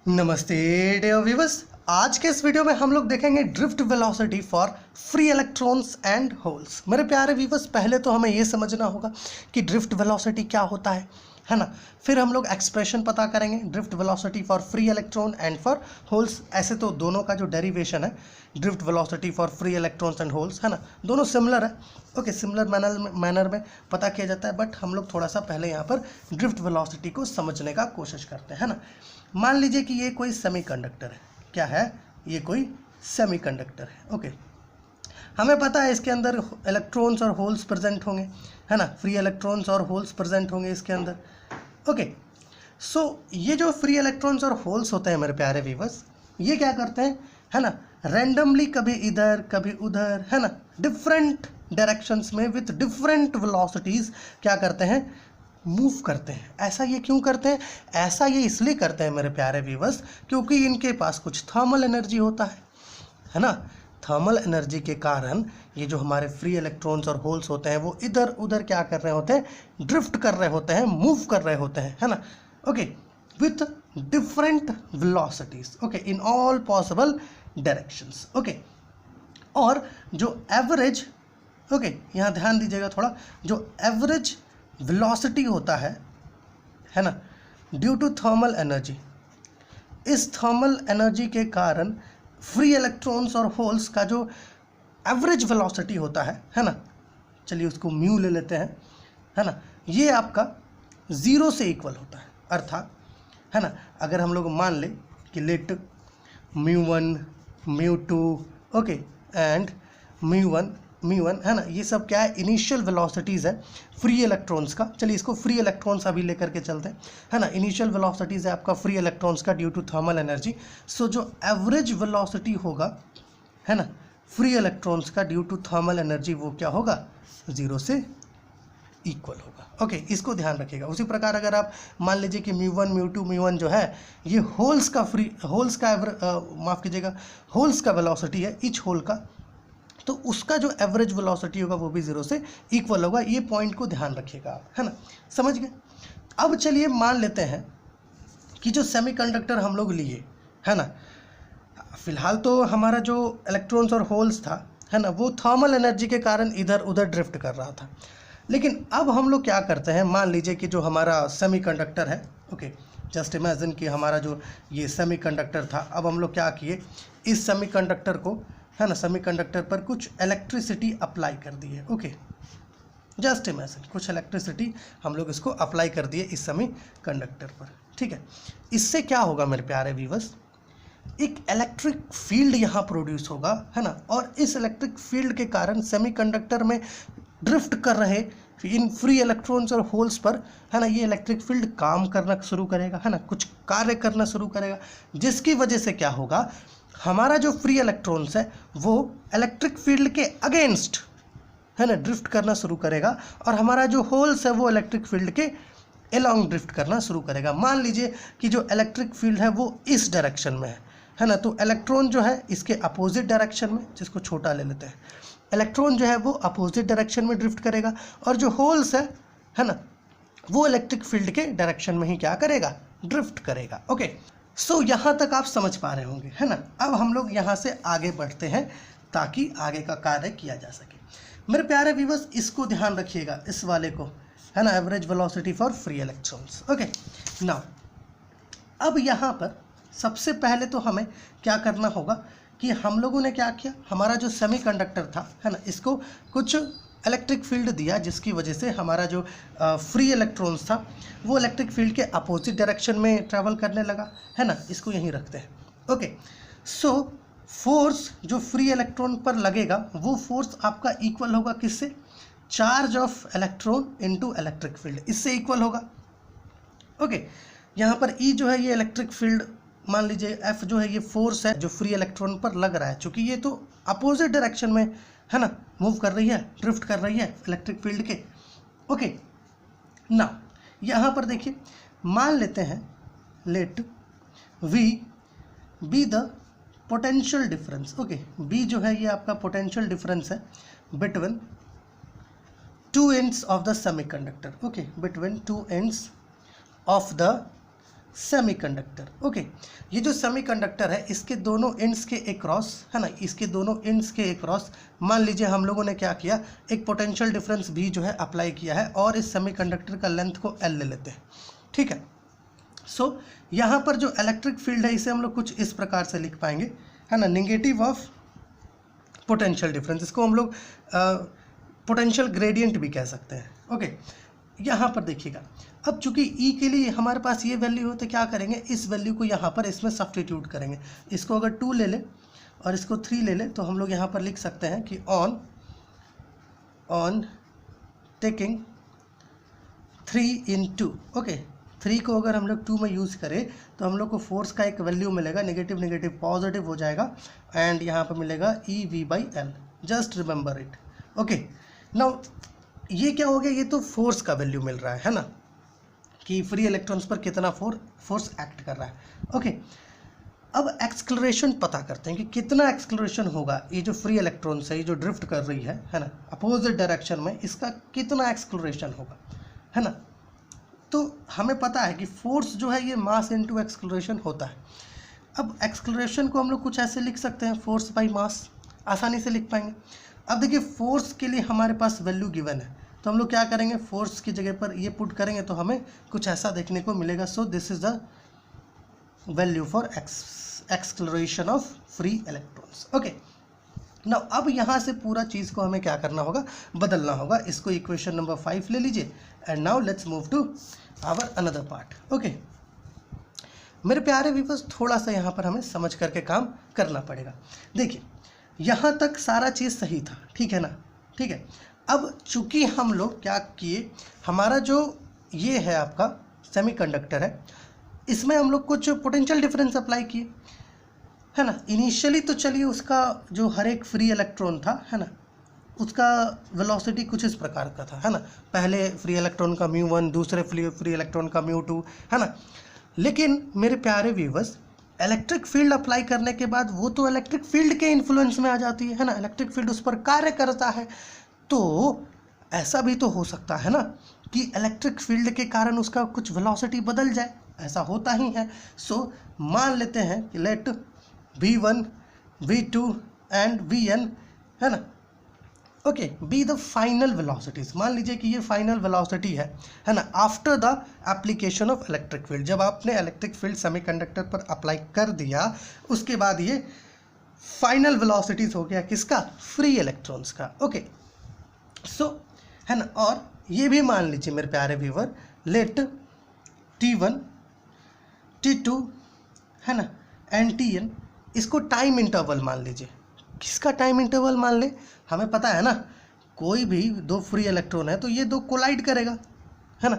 नमस्ते dear viewers. आज के इस वीडियो में हम लोग देखेंगे drift velocity for free electrons and holes. मेरे प्यारे व्यूअर्स, पहले तो हमें ये समझना होगा कि ड्रिफ्ट वेलोसिटी क्या होता है ना। फिर हम लोग एक्सप्रेशन पता करेंगे drift velocity for free electron and for holes. ऐसे तो दोनों का जो डेरिवेशन है drift velocity for free electrons and holes, है ना, दोनों सिमिलर है। ओके, सिमिलर मैनर में पता किया जाता है, बट हम लोग थोड़ा सा पहले यहाँ पर ड्रिफ्ट वेलोसिटी को समझने का कोशिश करते हैं, है ना। मान लीजिए कि ये कोई सेमीकंडक्टर है। क्या है? ये कोई सेमीकंडक्टर है। ओके, हमें पता है इसके अंदर इलेक्ट्रॉन्स और होल्स प्रेजेंट होंगे, है ना। फ्री इलेक्ट्रॉन्स और होल्स प्रेजेंट होंगे इसके अंदर। ओके, सो ये जो फ्री इलेक्ट्रॉन्स और होल्स होते हैं मेरे प्यारे व्यूअर्स, ये क्या करते हैं, है ना, रैंडमली कभी इधर कभी उधर, है ना, डिफरेंट डायरेक्शंस में विथ डिफरेंट वेलोसिटीज़ क्या करते हैं, मूव करते हैं। ऐसा ये क्यों करते हैं? ऐसा ये इसलिए करते हैं मेरे प्यारे व्यूअर्स क्योंकि इनके पास कुछ थर्मल एनर्जी होता है ना। थर्मल एनर्जी के कारण ये जो हमारे फ्री इलेक्ट्रॉन्स और होल्स होते हैं वो इधर उधर क्या कर रहे होते हैं, ड्रिफ्ट कर रहे होते हैं, मूव कर रहे होते हैं, है ना। Okay, with different velocities, okay, in all possible directions. Okay, और जो एवरेज, ओके, यहाँ ध्यान दीजिएगा थोड़ा, जो एवरेज वेलोसिटी होता है ना, ड्यू टू थर्मल एनर्जी, इस थर्मल एनर्जी के कारण फ्री इलेक्ट्रॉन्स और होल्स का जो एवरेज वेलोसिटी होता है ना, चलिए उसको म्यू ले लेते हैं, है ना, ये आपका ज़ीरो से इक्वल होता है। अर्थात, है ना, अगर हम लोग मान लें कि लेट μ1 μ2, ओके, एंड μ1 है ना, ये सब क्या है, इनिशियल वेलोसिटीज़ है फ्री इलेक्ट्रॉन्स का। चलिए इसको फ्री इलेक्ट्रॉन्स अभी लेकर के चलते हैं, है ना। इनिशियल वेलोसिटीज़ है आपका फ्री इलेक्ट्रॉन्स का ड्यू टू थर्मल एनर्जी। सो जो एवरेज वेलोसिटी होगा, है ना, फ्री इलेक्ट्रॉन्स का ड्यू टू थर्मल एनर्जी, वो क्या होगा, ज़ीरो से इक्वल होगा। ओके, इसको ध्यान रखिएगा। उसी प्रकार अगर आप मान लीजिए कि μ1 μ2 μ1 जो है ये होल्स का माफ़ कीजिएगा, होल्स का वेलोसिटी है, ईच होल का, तो उसका जो एवरेज वेलोसिटी होगा वो भी ज़ीरो से इक्वल होगा। ये पॉइंट को ध्यान रखिएगा आप, है ना, समझ गए। अब चलिए मान लेते हैं कि जो सेमीकंडक्टर हम लोग लिए, है ना, फिलहाल तो हमारा जो इलेक्ट्रॉन्स और होल्स था, है ना, वो थर्मल एनर्जी के कारण इधर उधर ड्रिफ्ट कर रहा था। लेकिन अब हम लोग क्या करते हैं, मान लीजिए कि जो हमारा सेमीकंडक्टर है, ओके, जस्ट इमेजिन कि हमारा जो ये सेमीकंडक्टर था, अब हम लोग क्या किए, इस सेमीकंडक्टर को, है ना, सेमीकंडक्टर पर कुछ इलेक्ट्रिसिटी अप्लाई कर दी है। ओके, जस्ट इमेजिन कुछ इलेक्ट्रिसिटी हम लोग इसको अप्लाई कर दिए इस सेमीकंडक्टर पर, ठीक है। इससे क्या होगा मेरे प्यारे व्यूअर्स, एक इलेक्ट्रिक फील्ड यहाँ प्रोड्यूस होगा, है ना, और इस इलेक्ट्रिक फील्ड के कारण सेमीकंडक्टर में ड्रिफ्ट कर रहे इन फ्री इलेक्ट्रॉन्स और होल्स पर, है ना, ये इलेक्ट्रिक फील्ड काम करना शुरू करेगा, है ना, कुछ कार्य करना शुरू करेगा, जिसकी वजह से क्या होगा, हमारा जो फ्री इलेक्ट्रॉन्स है वो इलेक्ट्रिक फील्ड के अगेंस्ट, है ना, ड्रिफ्ट करना शुरू करेगा, और हमारा जो होल्स है वो इलेक्ट्रिक फील्ड के अलोंग ड्रिफ्ट करना शुरू करेगा। मान लीजिए कि जो इलेक्ट्रिक फील्ड है वो इस डायरेक्शन में है ना, तो इलेक्ट्रॉन जो है इसके अपोजिट डायरेक्शन में, जिसको छोटा ले लेते हैं, इलेक्ट्रॉन जो है वो अपोजिट डायरेक्शन में ड्रिफ्ट करेगा, और जो होल्स है ना, वो इलेक्ट्रिक फील्ड के डायरेक्शन में ही क्या करेगा, ड्रिफ्ट करेगा। ओके, सो यहाँ तक आप समझ पा रहे होंगे, है ना। अब हम लोग यहाँ से आगे बढ़ते हैं ताकि आगे का कार्य किया जा सके। मेरे प्यारे व्यूअर्स, इसको ध्यान रखिएगा, इस वाले को, है ना, average velocity for free electrons. Okay, now अब यहाँ पर सबसे पहले तो हमें क्या करना होगा कि हम लोगों ने क्या किया, हमारा जो सेमीकंडक्टर था, है ना, इसको कुछ इलेक्ट्रिक फील्ड दिया, जिसकी वजह से हमारा जो फ्री इलेक्ट्रॉन्स था वो इलेक्ट्रिक फील्ड के अपोजिट डायरेक्शन में ट्रैवल करने लगा, है ना। इसको यहीं रखते हैं। ओके, सो फोर्स जो फ्री इलेक्ट्रॉन पर लगेगा वो फोर्स आपका इक्वल होगा किससे, charge of electron into electric field, इससे इक्वल होगा। ओके, यहाँ पर ई जो है ये इलेक्ट्रिक फील्ड, मान लीजिए एफ जो है ये फोर्स है जो फ्री इलेक्ट्रॉन पर लग रहा है, चूँकि ये तो अपोजिट डायरेक्शन में, है ना, मूव कर रही है, ड्रिफ्ट कर रही है इलेक्ट्रिक फील्ड के। ओके, ना यहाँ पर देखिए, मान लेते हैं let V be the potential difference. Okay, B जो है ये आपका पोटेंशियल डिफरेंस है between two ends of the semiconductor. Okay, between two ends of the semiconductor. Okay, ये जो सेमीकंडक्टर है इसके दोनों एंड्स के अक्रॉस है ना, इसके दोनों एंड्स के अक्रॉस मान लीजिए हम लोगों ने क्या किया, एक पोटेंशियल डिफरेंस भी जो है अप्लाई किया है और इस सेमीकंडक्टर का लेंथ को L ले लेते हैं। ठीक है, सो यहाँ पर जो इलेक्ट्रिक फील्ड है इसे हम लोग कुछ इस प्रकार से लिख पाएंगे है ना, नेगेटिव ऑफ पोटेंशियल डिफरेंस, इसको हम लोग पोटेंशियल ग्रेडियंट भी कह सकते हैं। ओके, यहाँ पर देखिएगा, अब चूंकि E के लिए हमारे पास ये वैल्यू हो तो क्या करेंगे, इस वैल्यू को यहाँ पर इसमें सब्स्टिट्यूट करेंगे। इसको अगर 2 ले ले और इसको 3 ले ले तो हम लोग यहाँ पर लिख सकते हैं कि ऑन टेकिंग 3 इन 2। ओके, 3 को अगर हम लोग 2 में यूज़ करें तो हम लोग को फोर्स का एक वैल्यू मिलेगा, नेगेटिव नेगेटिव पॉजिटिव हो जाएगा एंड यहाँ पर मिलेगा EV/L। Just remember it. Okay, now ये क्या हो गया, ये तो फोर्स का वैल्यू मिल रहा है ना, कि फ्री इलेक्ट्रॉन्स पर कितना फोर्स एक्ट कर रहा है। ओके, अब एक्सक्लरेशन पता करते हैं कि कितना एक्सक्लरेशन होगा, ये जो फ्री इलेक्ट्रॉन्स है, ये जो ड्रिफ्ट कर रही है ना, अपोजिट डायरेक्शन में, इसका कितना एक्सक्लरेशन होगा है ना। तो हमें पता है कि फोर्स जो है ये मास इनटू एक्सक्लरेशन होता है। अब एक्सक्लरेशन को हम लोग कुछ ऐसे लिख सकते हैं, फोर्स बाई मास, आसानी से लिख पाएंगे। अब देखिए, फोर्स के लिए हमारे पास वैल्यू गिवन है तो हम लोग क्या करेंगे, फोर्स की जगह पर ये पुट करेंगे तो हमें कुछ ऐसा देखने को मिलेगा। So this is the value for acceleration of free electrons. Okay, now अब यहाँ से पूरा चीज़ को हमें क्या करना होगा, बदलना होगा। इसको इक्वेशन नंबर 5 ले लीजिए and now let's move to our another part. Okay, मेरे प्यारे व्यूअर्स, थोड़ा सा यहाँ पर हमें समझ करके काम करना पड़ेगा। देखिए, यहाँ तक सारा चीज़ सही था, ठीक है ना, ठीक है। अब चूंकि हम लोग क्या किए, हमारा जो ये है आपका सेमीकंडक्टर है, इसमें हम लोग कुछ पोटेंशियल डिफरेंस अप्लाई किए है ना। इनिशियली तो चलिए उसका जो हर एक फ्री इलेक्ट्रॉन था है ना, उसका वेलोसिटी कुछ इस प्रकार का था है ना। पहले फ्री इलेक्ट्रॉन का μ1, दूसरे फ्री इलेक्ट्रॉन का μ2 है ना। लेकिन मेरे प्यारे व्यूअर्स, इलेक्ट्रिक फील्ड अप्लाई करने के बाद वो तो इलेक्ट्रिक फील्ड के इन्फ्लुएंस में आ जाती है ना, इलेक्ट्रिक फील्ड उस पर कार्य करता है। तो ऐसा भी तो हो सकता है ना कि इलेक्ट्रिक फील्ड के कारण उसका कुछ वेलोसिटी बदल जाए, ऐसा होता ही है। सो मान लेते हैं कि late V1, V2 and Vn है ना, okay, be the final velocities. मान लीजिए कि ये फाइनल वेलोसिटी है ना, after the application of electric field. जब आपने इलेक्ट्रिक फील्ड सेमीकंडक्टर पर अप्लाई कर दिया, उसके बाद ये फाइनल वेलोसिटीज हो गया किसका, फ्री इलेक्ट्रॉन्स का। ओके, सो है ना, और ये भी मान लीजिए मेरे प्यारे व्यूअर, लेट T1, T2 है ना एंड Tn, इसको टाइम इंटरवल मान लीजिए। किसका टाइम इंटरवल मान ले, हमें पता है ना, कोई भी दो फ्री इलेक्ट्रॉन है तो ये दो कोलाइड करेगा है ना।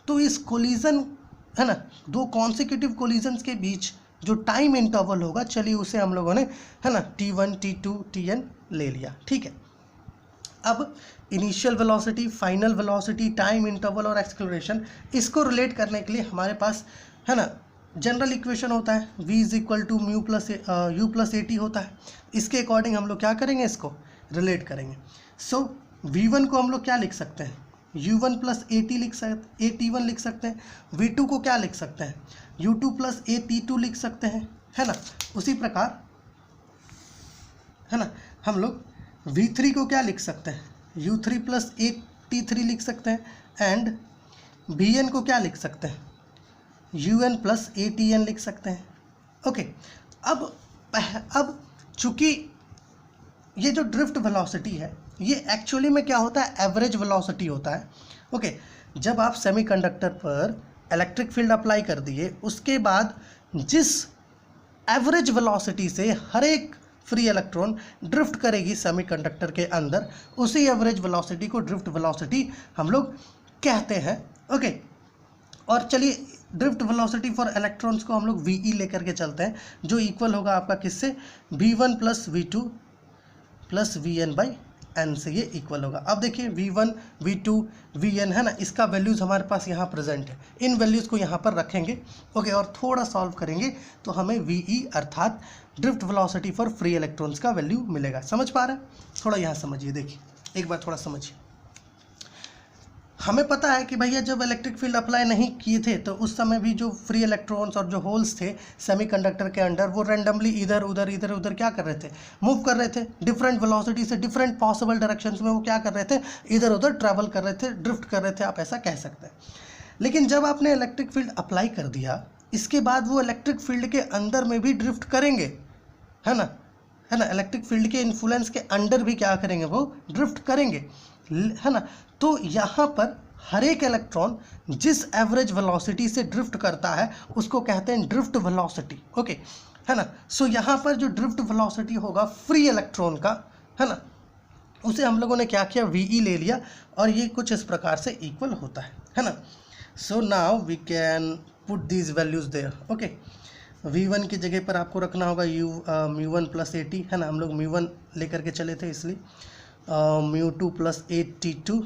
तो इस कोलिजन है ना, दो कॉन्सिक्यूटिव कोलिजन्स के बीच जो टाइम इंटरवल होगा, चलिए उसे हम लोगों ने है ना T1, T2, Tn ले लिया। ठीक है, अब initial velocity, final velocity, time interval और एक्सेलरेशन, इसको रिलेट करने के लिए हमारे पास है ना जनरल इक्वेशन होता है, v is equal to mu plus U plus A T होता है। इसके अकॉर्डिंग हम लोग क्या करेंगे, इसको रिलेट करेंगे। सो v1 को हम लोग क्या लिख सकते हैं, u1 प्लस ए टी लिख सकते, AT1 लिख सकते हैं। v2 को क्या लिख सकते हैं, u2 प्लस AT2 लिख सकते हैं है ना। उसी प्रकार है ना हम लोग v3 को क्या लिख सकते हैं, u3 प्लस AT3 लिख सकते हैं एंड vn को क्या लिख सकते हैं, un प्लस ATN लिख सकते हैं। ओके, अब चूंकि ये जो ड्रिफ्ट वेलोसिटी है ये एक्चुअली में क्या होता है, एवरेज वेलोसिटी होता है। ओके, जब आप सेमीकंडक्टर पर इलेक्ट्रिक फील्ड अप्लाई कर दिए, उसके बाद जिस एवरेज वेलोसिटी से हर एक फ्री इलेक्ट्रॉन ड्रिफ्ट करेगी सेमीकंडक्टर के अंदर, उसी एवरेज वेलोसिटी को ड्रिफ्ट वेलोसिटी हम लोग कहते हैं। ओके, और चलिए ड्रिफ्ट वेलोसिटी फॉर इलेक्ट्रॉन्स को हम लोग VE लेकर के चलते हैं, जो इक्वल होगा आपका किससे, V1 plus V2 plus Vn by N से ये इक्वल होगा। अब देखिए V1, V2, Vn है ना, इसका वैल्यूज़ हमारे पास यहाँ प्रेजेंट है, इन वैल्यूज़ को यहाँ पर रखेंगे। ओके, और थोड़ा सॉल्व करेंगे तो हमें VE अर्थात drift velocity for free electrons का वैल्यू मिलेगा। समझ पा रहे हैं, थोड़ा यहाँ समझिए, देखिए एक बार थोड़ा समझिए। हमें पता है कि भैया जब इलेक्ट्रिक फील्ड अप्लाई नहीं किए थे तो उस समय भी जो फ्री इलेक्ट्रॉन्स और जो होल्स थे सेमीकंडक्टर के अंडर वो रैंडमली इधर उधर क्या कर रहे थे, मूव कर रहे थे। डिफरेंट वेलोसिटी से डिफरेंट पॉसिबल डायरेक्शंस में वो क्या कर रहे थे, इधर उधर ट्रैवल कर रहे थे, ड्रिफ्ट कर रहे थे, आप ऐसा कह सकते हैं। लेकिन जब आपने इलेक्ट्रिक फील्ड अप्लाई कर दिया, इसके बाद वो इलेक्ट्रिक फील्ड के अंदर में भी ड्रिफ्ट करेंगे, है ना, इलेक्ट्रिक फील्ड के इन्फ्लुएंस के अंडर भी क्या करेंगे, वो ड्रिफ्ट करेंगे, है ना। तो यहाँ पर हर एक इलेक्ट्रॉन जिस एवरेज वेलोसिटी से ड्रिफ्ट करता है उसको कहते हैं ड्रिफ्ट वेलोसिटी, ओके, है ना। सो यहाँ पर जो ड्रिफ्ट वेलोसिटी होगा फ्री इलेक्ट्रॉन का, है ना, उसे हम लोगों ने क्या किया, VE ले लिया और ये कुछ इस प्रकार से इक्वल होता है ना। So now we can put these values there, okay. V1 की जगह पर आपको रखना होगा μ1 + AT, है ना, हम लोग μ1 लेकर के चले थे इसलिए μ2 + AT2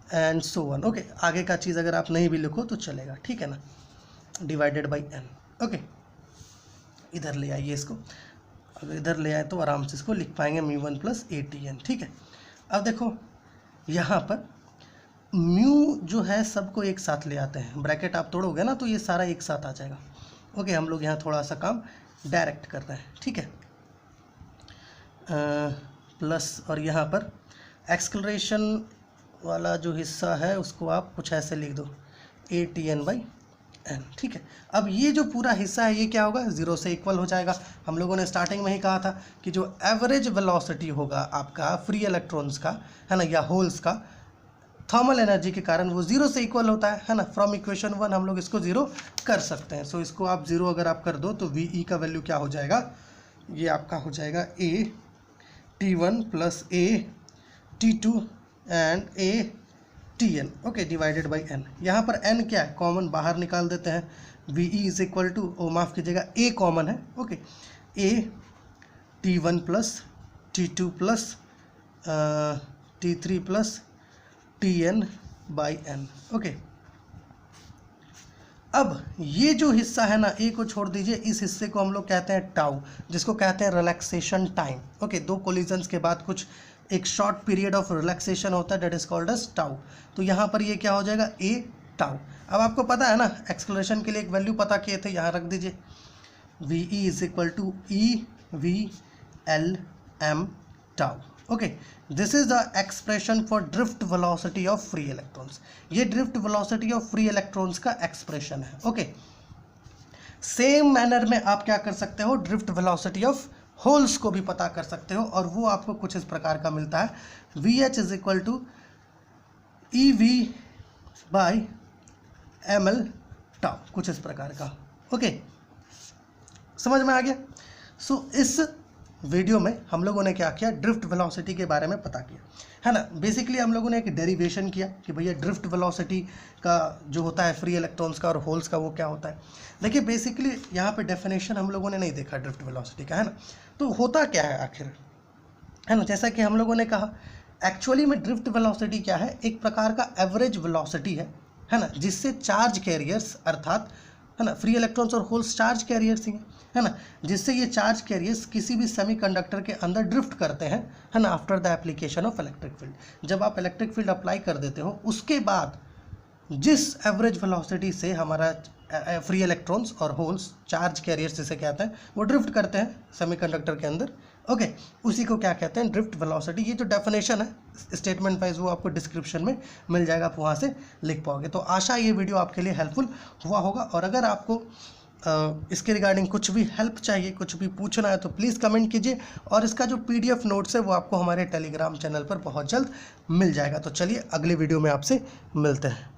and so one, okay. आगे का चीज़ अगर आप नहीं भी लिखो तो चलेगा, ठीक है ना, डिवाइडेड बाई n, ओके। इधर ले आइए इसको, अगर इधर ले आए तो आराम से इसको लिख पाएंगे μ1 + ATN, ठीक है। अब देखो यहाँ पर म्यू जो है सबको एक साथ ले आते हैं, ब्रैकेट आप तोड़ोगे ना तो ये सारा एक साथ आ जाएगा, ओके। हम लोग यहाँ थोड़ा सा काम डायरेक्ट कर रहे हैं, ठीक है। प्लस और यहाँ पर एक्सेलरेशन वाला जो हिस्सा है उसको आप कुछ ऐसे लिख दो, ATN/n, ठीक है। अब ये जो पूरा हिस्सा है ये क्या होगा, 0 से इक्वल हो जाएगा। हम लोगों ने स्टार्टिंग में ही कहा था कि जो एवरेज वेलोसिटी होगा आपका फ्री इलेक्ट्रॉन्स का, है ना, या होल्स का, थर्मल एनर्जी के कारण वो 0 से इक्वल होता है ना। फ्रॉम इक्वेशन 1 हम लोग इसको 0 कर सकते हैं। सो इसको आप 0 अगर आप कर दो तो VE का वैल्यू क्या हो जाएगा, ये आपका हो जाएगा AT1 + AT2 and ATN, okay, divided by n। यहाँ पर n क्या है, कॉमन बाहर निकाल देते हैं। VE = माफ़ कीजिएगा, A कॉमन है, okay. AT1 + T2 + T3 + TN/n, okay. अब ये जो हिस्सा है ना, A को छोड़ दीजिए, इस हिस्से को हम लोग कहते हैं टाउ, जिसको कहते हैं रिलैक्सेशन टाइम, ओके। दो कोलिजन्स के बाद कुछ एक शॉर्ट पीरियड ऑफ रिलैक्सेशन होता है, that is called as tau. तो यहाँ पर ये क्या हो जाएगा, A टाउ। अब आपको पता है ना, एक्सेलरेशन के लिए एक वैल्यू पता किए थे, यहाँ रख दीजिए, VE = EV/L/m tau, okay. This is the expression for drift velocity of free electrons. ये drift velocity of free electrons का एक्सप्रेशन है, ओके। सेम मैनर में आप क्या कर सकते हो, ड्रिफ्ट वेलोसिटी ऑफ होल्स को भी पता कर सकते हो, और वो आपको कुछ इस प्रकार का मिलता है, VH = EV/ml टाउ, कुछ इस प्रकार का, ओके। समझ में आ गया। सो इस वीडियो में हम लोगों ने क्या किया, ड्रिफ्ट वेलोसिटी के बारे में पता किया, है ना। बेसिकली हम लोगों ने एक डेरिवेशन किया कि भैया ड्रिफ्ट वेलोसिटी का जो होता है फ्री इलेक्ट्रॉन्स का और होल्स का वो क्या होता है। देखिए बेसिकली यहाँ पे डेफिनेशन हम लोगों ने नहीं देखा ड्रिफ्ट वेलोसिटी का, है ना। तो होता क्या है आखिर, है ना, जैसा कि हम लोगों ने कहा, एक्चुअली में ड्रिफ्ट वेलोसिटी क्या है, एक प्रकार का एवरेज वेलोसिटी है ना, जिससे चार्ज कैरियर्स अर्थात, है ना, फ्री इलेक्ट्रॉन्स और होल्स चार्ज कैरियर्स ही है ना, जिससे ये चार्ज कैरियर्स किसी भी सेमीकंडक्टर के अंदर ड्रिफ्ट करते हैं, है ना, after the application of electric field. जब आप इलेक्ट्रिक फील्ड अप्लाई कर देते हो उसके बाद जिस एवरेज वेलोसिटी से हमारा फ्री इलेक्ट्रॉन्स और होल्स चार्ज कैरियर्स जिसे कहते हैं वो ड्रिफ्ट करते हैं सेमीकंडक्टर के अंदर, ओके, उसी को क्या कहते हैं, ड्रिफ्ट वेलोसिटी। ये जो डेफिनेशन है स्टेटमेंट वाइज वो आपको डिस्क्रिप्शन में मिल जाएगा, आप वहाँ से लिख पाओगे। तो आशा ये वीडियो आपके लिए हेल्पफुल हुआ होगा, और अगर आपको इसके रिगार्डिंग कुछ भी हेल्प चाहिए, कुछ भी पूछना है तो प्लीज़ कमेंट कीजिए, और इसका जो PDF नोट्स है वो आपको हमारे टेलीग्राम चैनल पर बहुत जल्द मिल जाएगा। तो चलिए अगले वीडियो में आपसे मिलते हैं।